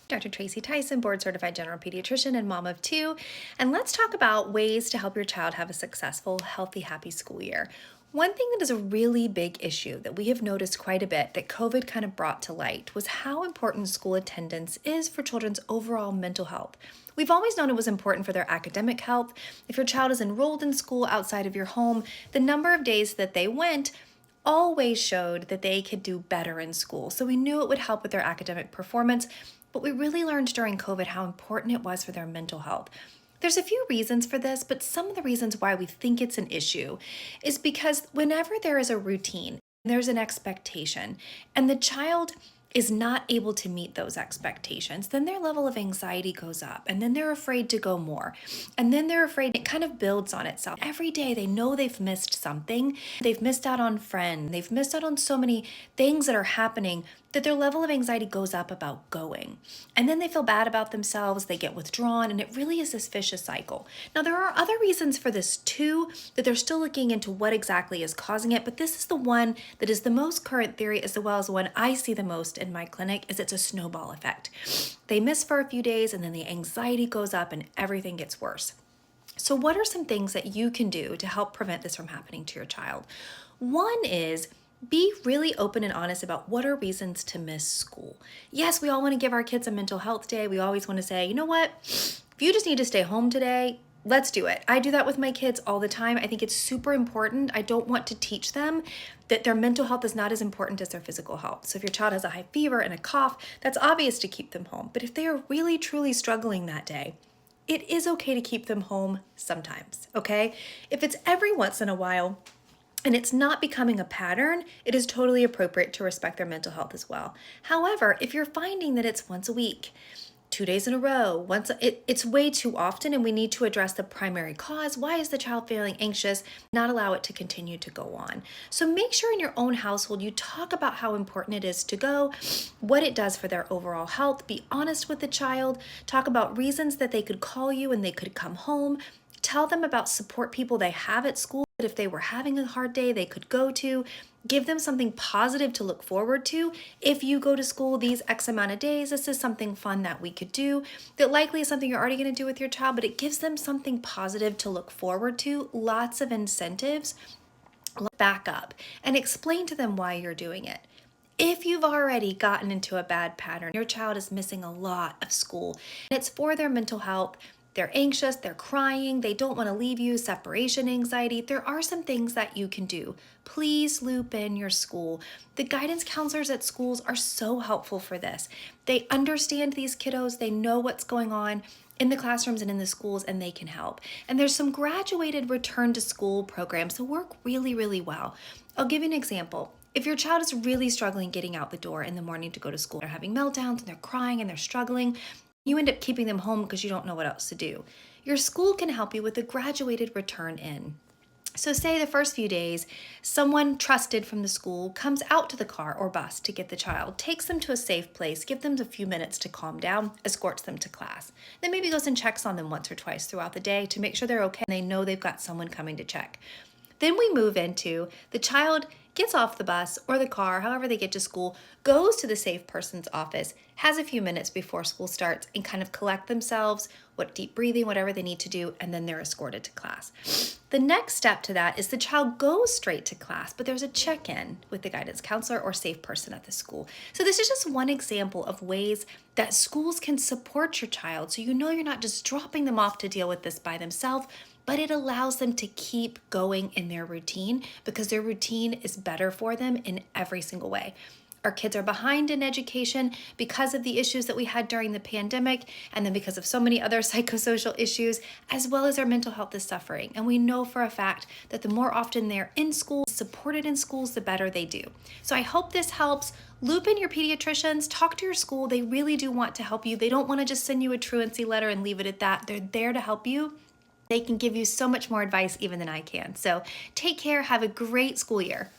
Dr. Tracy Tyson, board certified general pediatrician and mom of two. And let's talk about ways to help your child have a successful, healthy, happy school year. One thing that is a really big issue that we have noticed quite a bit that COVID kind of brought to light was how important school attendance is for children's overall mental health. We've always known it was important for their academic health. If your child is enrolled in school outside of your home, the number of days that they went always showed that they could do better in school. So we knew it would help with their academic performance, but we really learned during COVID how important it was for their mental health. There's a few reasons for this, but some of the reasons why we think it's an issue is because whenever there is a routine, there's an expectation, and the child is not able to meet those expectations, then their level of anxiety goes up, and then they're afraid to go more. And then they're afraid it kind of builds on itself. Every day they know they've missed something. They've missed out on friends. They've missed out on so many things that are happening that their level of anxiety goes up about going. And then they feel bad about themselves, they get withdrawn, and it really is this vicious cycle. Now, there are other reasons for this too, that they're still looking into what exactly is causing it, but this is the one that is the most current theory as well as the one I see the most in my clinic, is it's a snowball effect. They miss for a few days and then the anxiety goes up and everything gets worse. So what are some things that you can do to help prevent this from happening to your child? One is be really open and honest about what are reasons to miss school. Yes, we all want to give our kids a mental health day. We always want to say, you know what, if you just need to stay home today, let's do it. I do that with my kids all the time. I think it's super important. I don't want to teach them that their mental health is not as important as their physical health. So if your child has a high fever and a cough, that's obvious to keep them home. But if they are really truly struggling that day, it is okay to keep them home sometimes, okay? If it's every once in a while, and it's not becoming a pattern, it is totally appropriate to respect their mental health as well. However, if you're finding that it's once a week, 2 days in a row, it's way too often, and we need to address the primary cause. Why is the child feeling anxious? Not allow it to continue to go on. So make sure in your own household you talk about how important it is to go, what it does for their overall health. Be honest with the child. Talk about reasons that they could call you and they could come home. Tell them about support people they have at school that if they were having a hard day, they could go to. Give them something positive to look forward to. If you go to school these X amount of days, this is something fun that we could do. That likely is something you're already going to do with your child, but it gives them something positive to look forward to. Lots of incentives. Back up and explain to them why you're doing it. If you've already gotten into a bad pattern, your child is missing a lot of school, and it's for their mental health. They're anxious, they're crying, they don't want to leave you, separation anxiety. There are some things that you can do. Please loop in your school. The guidance counselors at schools are so helpful for this. They understand these kiddos, they know what's going on in the classrooms and in the schools, and they can help. And there's some graduated return to school programs that work really, really well. I'll give you an example. If your child is really struggling getting out the door in the morning to go to school, they're having meltdowns and they're crying and they're struggling, you end up keeping them home because you don't know what else to do. Your school can help you with a graduated return in. So say the first few days, someone trusted from the school comes out to the car or bus to get the child, takes them to a safe place, give them a few minutes to calm down, escorts them to class. Then maybe goes and checks on them once or twice throughout the day to make sure they're okay and they know they've got someone coming to check. Then we move into the child gets off the bus or the car, however they get to school, goes to the safe person's office, has a few minutes before school starts and kind of collect themselves, what deep breathing, whatever they need to do, and then they're escorted to class. The next step to that is the child goes straight to class, but there's a check-in with the guidance counselor or safe person at the school. So this is just one example of ways that schools can support your child so you know you're not just dropping them off to deal with this by themselves, but it allows them to keep going in their routine because their routine is better for them in every single way. Our kids are behind in education because of the issues that we had during the pandemic, and then because of so many other psychosocial issues, as well as our mental health is suffering. And we know for a fact that the more often they're in school, supported in schools, the better they do. So I hope this helps. Loop in your pediatricians, talk to your school. They really do want to help you. They don't want to just send you a truancy letter and leave it at that. They're there to help you. They can give you so much more advice even than I can. So take care. Have a great school year.